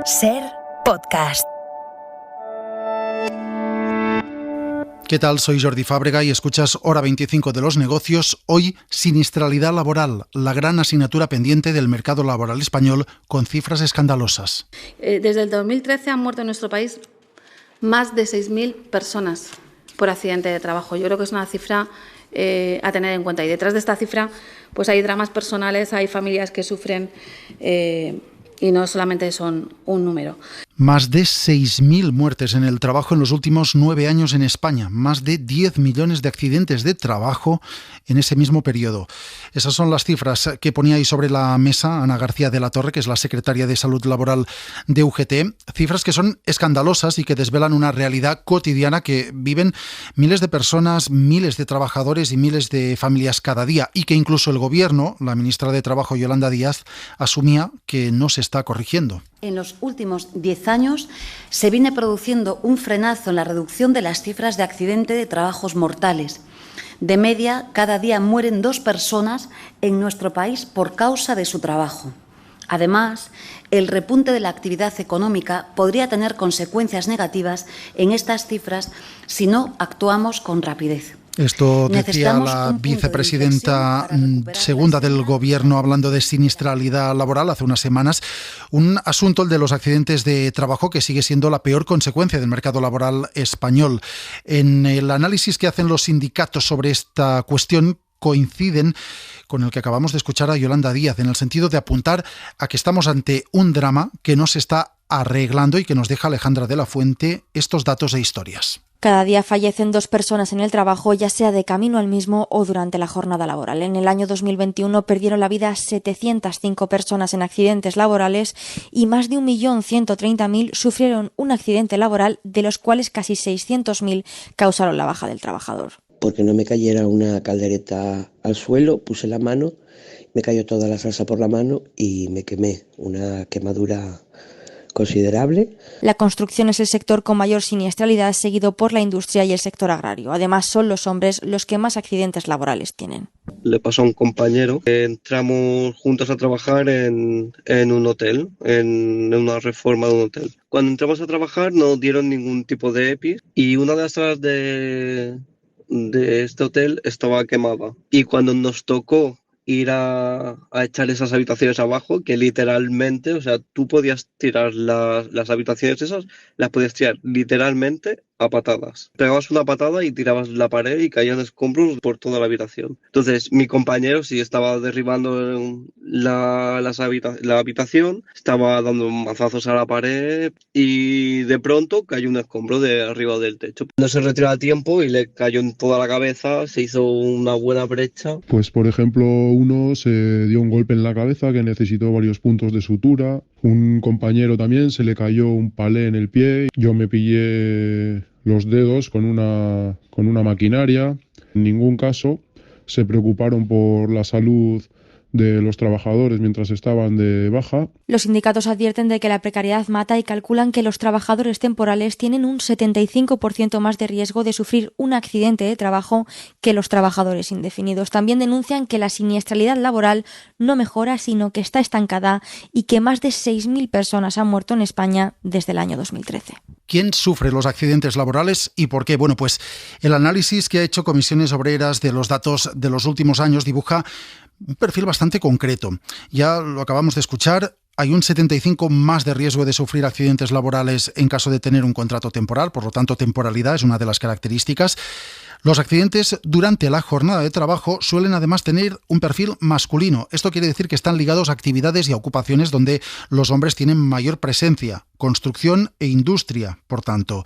SER Podcast. ¿Qué tal? Soy Jordi Fábrega y escuchas Hora 25 de los negocios. Hoy, siniestralidad laboral, la gran asignatura pendiente del mercado laboral español con cifras escandalosas. Desde el 2013 han muerto en nuestro país más de 6.000 personas por accidente de trabajo. Yo creo que es una cifra a tener en cuenta. Y detrás de esta cifra pues hay dramas personales, hay familias que sufren y no solamente son un número. Más de 6.000 muertes en el trabajo en los últimos 9 años en España. Más de 10 millones de accidentes de trabajo en ese mismo periodo. Esas son las cifras que ponía ahí sobre la mesa Ana García de la Torre, que es la secretaria de Salud Laboral de UGT. Cifras que son escandalosas y que desvelan una realidad cotidiana que viven miles de personas, miles de trabajadores y miles de familias cada día. Y que incluso el Gobierno, la ministra de Trabajo Yolanda Díaz, asumía que no se está corrigiendo. En los últimos 10 años se viene produciendo un frenazo en la reducción de las cifras de accidente de trabajos mortales. De media, cada día mueren 2 personas en nuestro país por causa de su trabajo. Además, el repunte de la actividad económica podría tener consecuencias negativas en estas cifras si no actuamos con rapidez. Esto decía la vicepresidenta segunda del Gobierno hablando de siniestralidad laboral hace unas semanas. Un asunto, el de los accidentes de trabajo, que sigue siendo la peor consecuencia del mercado laboral español. En el análisis que hacen los sindicatos sobre esta cuestión coinciden con el que acabamos de escuchar a Yolanda Díaz, en el sentido de apuntar a que estamos ante un drama que no se está arreglando y que nos deja Alejandra de la Fuente estos datos e historias. Cada día fallecen 2 personas en el trabajo, ya sea de camino al mismo o durante la jornada laboral. En el año 2021 perdieron la vida 705 personas en accidentes laborales y más de 1.130.000 sufrieron un accidente laboral, de los cuales casi 600.000 causaron la baja del trabajador. Porque no me cayera una caldereta al suelo, puse la mano, me cayó toda la salsa por la mano y me quemé, una quemadura considerable. La construcción es el sector con mayor siniestralidad, seguido por la industria y el sector agrario. Además, son los hombres los que más accidentes laborales tienen. Le pasó a un compañero. Entramos juntos a trabajar en un hotel, en una reforma de un hotel. Cuando entramos a trabajar no dieron ningún tipo de EPI y una de las salas de este hotel estaba quemada. Y cuando nos tocó ir a echar esas habitaciones abajo, que literalmente, o sea, tú podías tirar las habitaciones esas, las podías tirar literalmente a patadas. Pegabas una patada y tirabas la pared y caían escombros por toda la habitación. Entonces, mi compañero sí estaba derribando la habitación, estaba dando mazazos a la pared y de pronto cayó un escombro de arriba del techo. No se retiró a tiempo y le cayó en toda la cabeza, se hizo una buena brecha. Pues, por ejemplo, uno se dio un golpe en la cabeza que necesitó varios puntos de sutura. Un compañero también se le cayó un palé en el pie. Yo me pillé los dedos con una maquinaria. En ningún caso se preocuparon por la salud de los trabajadores mientras estaban de baja. Los sindicatos advierten de que la precariedad mata y calculan que los trabajadores temporales tienen un 75% más de riesgo de sufrir un accidente de trabajo que los trabajadores indefinidos. También denuncian que la siniestralidad laboral no mejora, sino que está estancada y que más de 6.000 personas han muerto en España desde el año 2013. ¿Quién sufre los accidentes laborales y por qué? Bueno, pues el análisis que ha hecho Comisiones Obreras de los datos de los últimos años dibuja un perfil bastante concreto. Ya lo acabamos de escuchar. Hay un 75% más de riesgo de sufrir accidentes laborales en caso de tener un contrato temporal, por lo tanto, temporalidad es una de las características. Los accidentes durante la jornada de trabajo suelen además tener un perfil masculino. Esto quiere decir que están ligados a actividades y a ocupaciones donde los hombres tienen mayor presencia, construcción e industria, por tanto.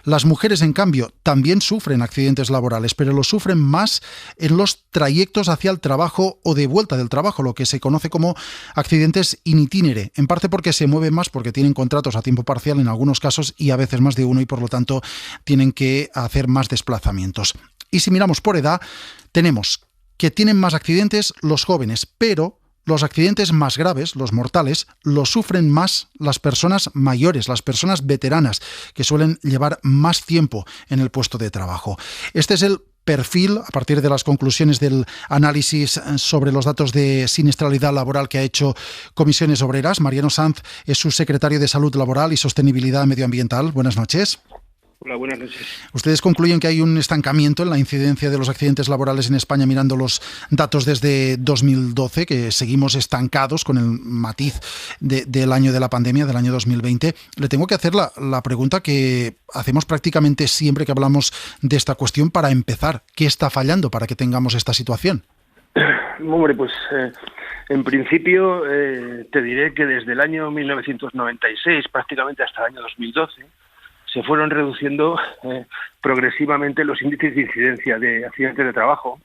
Las mujeres, en cambio, también sufren accidentes laborales, pero los sufren más en los trayectos hacia el trabajo o de vuelta del trabajo, lo que se conoce como accidentes in itinere, en parte porque se mueven más, porque tienen contratos a tiempo parcial en algunos casos y a veces más de uno y por lo tanto tienen que hacer más desplazamientos. Y si miramos por edad, tenemos que tienen más accidentes los jóvenes, pero los accidentes más graves, los mortales, los sufren más las personas mayores, las personas veteranas, que suelen llevar más tiempo en el puesto de trabajo. Este es el perfil a partir de las conclusiones del análisis sobre los datos de siniestralidad laboral que ha hecho Comisiones Obreras. Mariano Sanz es su secretario de Salud Laboral y Sostenibilidad Medioambiental. Buenas noches. Hola, buenas noches. Ustedes concluyen que hay un estancamiento en la incidencia de los accidentes laborales en España mirando los datos desde 2012, que seguimos estancados con el matiz del año de la pandemia, del año 2020. Le tengo que hacer la pregunta que hacemos prácticamente siempre que hablamos de esta cuestión para empezar. ¿Qué está fallando para que tengamos esta situación? Hombre, pues en principio te diré que desde el año 1996 prácticamente hasta el año 2012 se fueron reduciendo progresivamente los índices de incidencia de accidentes de trabajo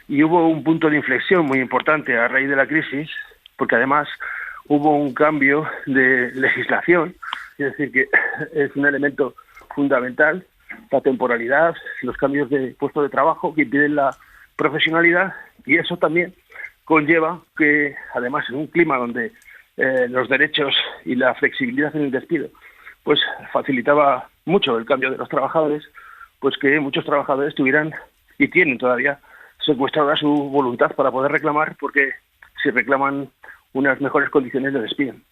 y hubo un punto de inflexión muy importante a raíz de la crisis, porque además hubo un cambio de legislación, es decir, que es un elemento fundamental, la temporalidad, los cambios de puesto de trabajo que impiden la profesionalidad, y eso también conlleva que, además, en un clima donde los derechos y la flexibilidad en el despido pues facilitaba mucho el cambio de los trabajadores, pues que muchos trabajadores tuvieran y tienen todavía secuestrada su voluntad para poder reclamar, porque si reclaman unas mejores condiciones les despiden.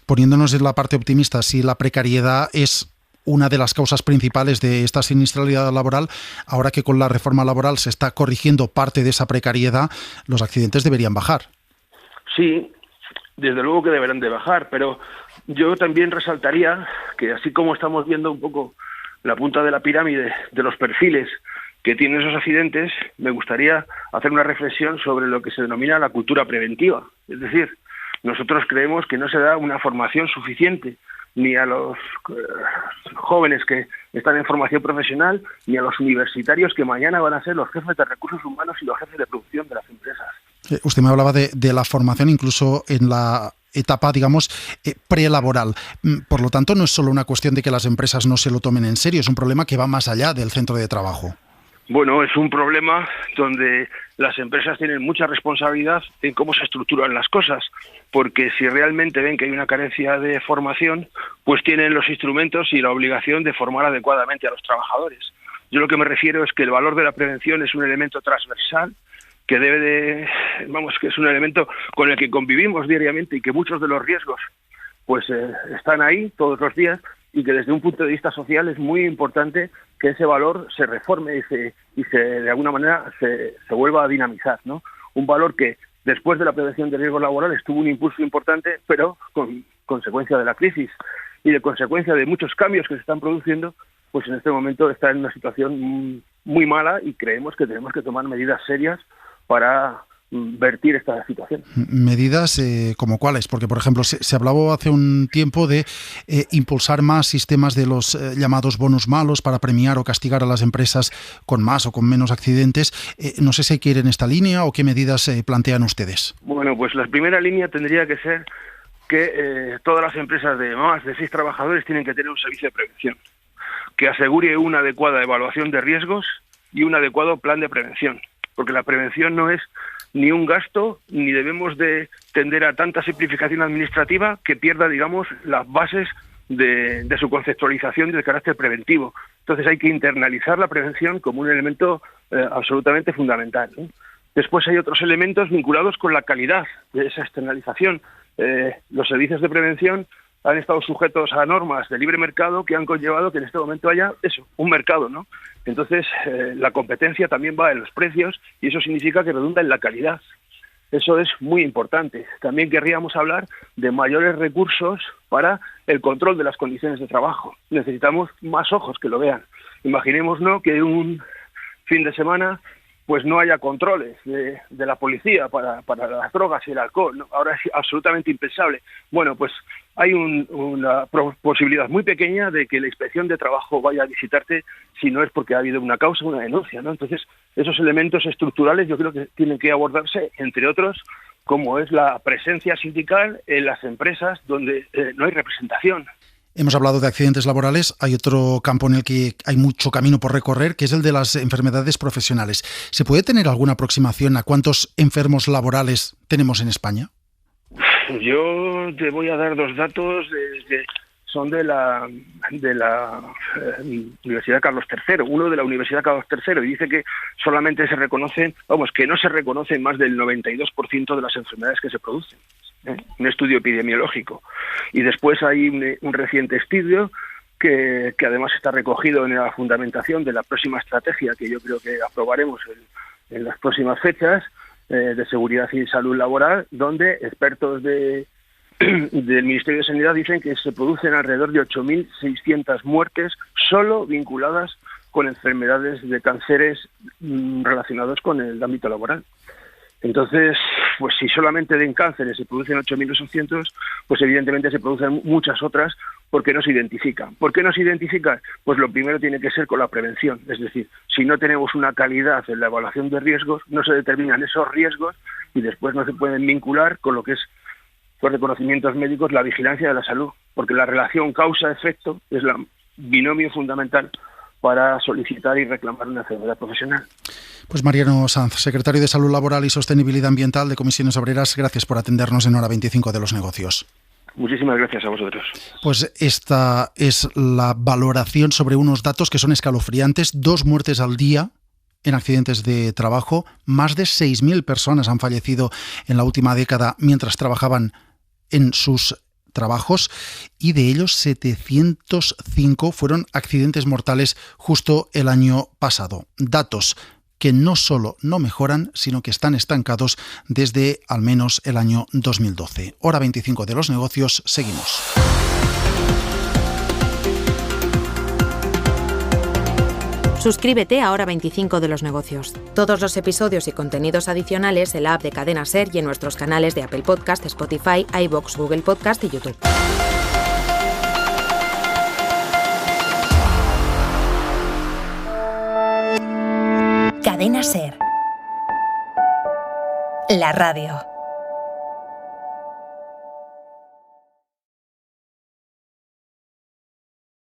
Poniéndonos en la parte optimista, si la precariedad es una de las causas principales de esta siniestralidad laboral, ahora que con la reforma laboral se está corrigiendo parte de esa precariedad, los accidentes deberían bajar. Sí, desde luego que deberán de bajar, pero yo también resaltaría que así como estamos viendo un poco la punta de la pirámide de los perfiles que tienen esos accidentes, me gustaría hacer una reflexión sobre lo que se denomina la cultura preventiva. Es decir, nosotros creemos que no se da una formación suficiente ni a los jóvenes que están en formación profesional, ni a los universitarios que mañana van a ser los jefes de recursos humanos y los jefes de producción de las empresas. Usted me hablaba de la formación incluso en la etapa, digamos, prelaboral. Por lo tanto, no es solo una cuestión de que las empresas no se lo tomen en serio, es un problema que va más allá del centro de trabajo. Bueno, es un problema donde las empresas tienen mucha responsabilidad en cómo se estructuran las cosas, porque si realmente ven que hay una carencia de formación, pues tienen los instrumentos y la obligación de formar adecuadamente a los trabajadores. Yo lo que me refiero es que el valor de la prevención es un elemento transversal, que que es un elemento con el que convivimos diariamente y que muchos de los riesgos pues están ahí todos los días, y que desde un punto de vista social es muy importante que ese valor se reforme y se de alguna manera se vuelva a dinamizar, ¿no? Un valor que después de la prevención de riesgos laborales tuvo un impulso importante, pero con consecuencia de la crisis y de consecuencia de muchos cambios que se están produciendo, pues en este momento está en una situación muy mala, y creemos que tenemos que tomar medidas serias para vertir esta situación. Medidas como cuáles, porque por ejemplo se hablaba hace un tiempo de impulsar más sistemas de los llamados bonus malos para premiar o castigar a las empresas con más o con menos accidentes. No sé si hay que ir en esta línea o qué medidas plantean ustedes. Bueno, pues la primera línea tendría que ser que todas las empresas de más de 6 trabajadores tienen que tener un servicio de prevención que asegure una adecuada evaluación de riesgos y un adecuado plan de prevención, porque la prevención no es ni un gasto, ni debemos de tender a tanta simplificación administrativa que pierda, digamos, las bases de su conceptualización de carácter preventivo. Entonces hay que internalizar la prevención como un elemento absolutamente fundamental, ¿no? Después hay otros elementos vinculados con la calidad de esa externalización. Los servicios de prevención han estado sujetos a normas de libre mercado que han conllevado que en este momento haya un mercado, ¿no? Entonces, la competencia también va en los precios, y eso significa que redunda en la calidad. Eso es muy importante. También querríamos hablar de mayores recursos para el control de las condiciones de trabajo. Necesitamos más ojos que lo vean. Imaginémonos que un fin de semana pues no haya controles de la policía para las drogas y el alcohol, ¿no? Ahora es absolutamente impensable. Bueno, pues hay una posibilidad muy pequeña de que la inspección de trabajo vaya a visitarte si no es porque ha habido una causa, una denuncia, ¿no? Entonces, esos elementos estructurales yo creo que tienen que abordarse, entre otros, como es la presencia sindical en las empresas donde no hay representación. Hemos hablado de accidentes laborales, hay otro campo en el que hay mucho camino por recorrer, que es el de las enfermedades profesionales. ¿Se puede tener alguna aproximación a cuántos enfermos laborales tenemos en España? Yo te voy a dar 2 datos son de la Universidad Carlos III, uno de la Universidad Carlos III, y dice que solamente se reconocen, que no se reconocen más del 92% de las enfermedades que se producen. Un estudio epidemiológico. Y después hay un reciente estudio que además está recogido en la fundamentación de la próxima estrategia que yo creo que aprobaremos en las próximas fechas, de seguridad y salud laboral, donde expertos del Ministerio de Sanidad dicen que se producen alrededor de 8.600 muertes solo vinculadas con enfermedades de cánceres relacionados con el ámbito laboral. Entonces, pues si solamente en cánceres se producen 8.800, pues evidentemente se producen muchas otras porque no se identifican. ¿Por qué no se identifican? Pues lo primero tiene que ser con la prevención. Es decir, si no tenemos una calidad en la evaluación de riesgos, no se determinan esos riesgos y después no se pueden vincular con lo que es los reconocimientos médicos, la vigilancia de la salud, porque la relación causa-efecto es el binomio fundamental para solicitar y reclamar una enfermedad profesional. Pues Mariano Sanz, secretario de Salud Laboral y Sostenibilidad Ambiental de Comisiones Obreras, gracias por atendernos en Hora 25 de los Negocios. Muchísimas gracias a vosotros. Pues esta es la valoración sobre unos datos que son escalofriantes. 2 muertes al día en accidentes de trabajo. Más de 6.000 personas han fallecido en la última década mientras trabajaban en sus trabajos, y de ellos 705 fueron accidentes mortales justo el año pasado. Datos que no solo no mejoran, sino que están estancados desde al menos el año 2012. Hora 25 de los negocios, seguimos. Suscríbete a Hora 25 de los negocios. Todos los episodios y contenidos adicionales en la app de Cadena SER y en nuestros canales de Apple Podcast, Spotify, iVoox, Google Podcast y YouTube. Cadena SER. La radio.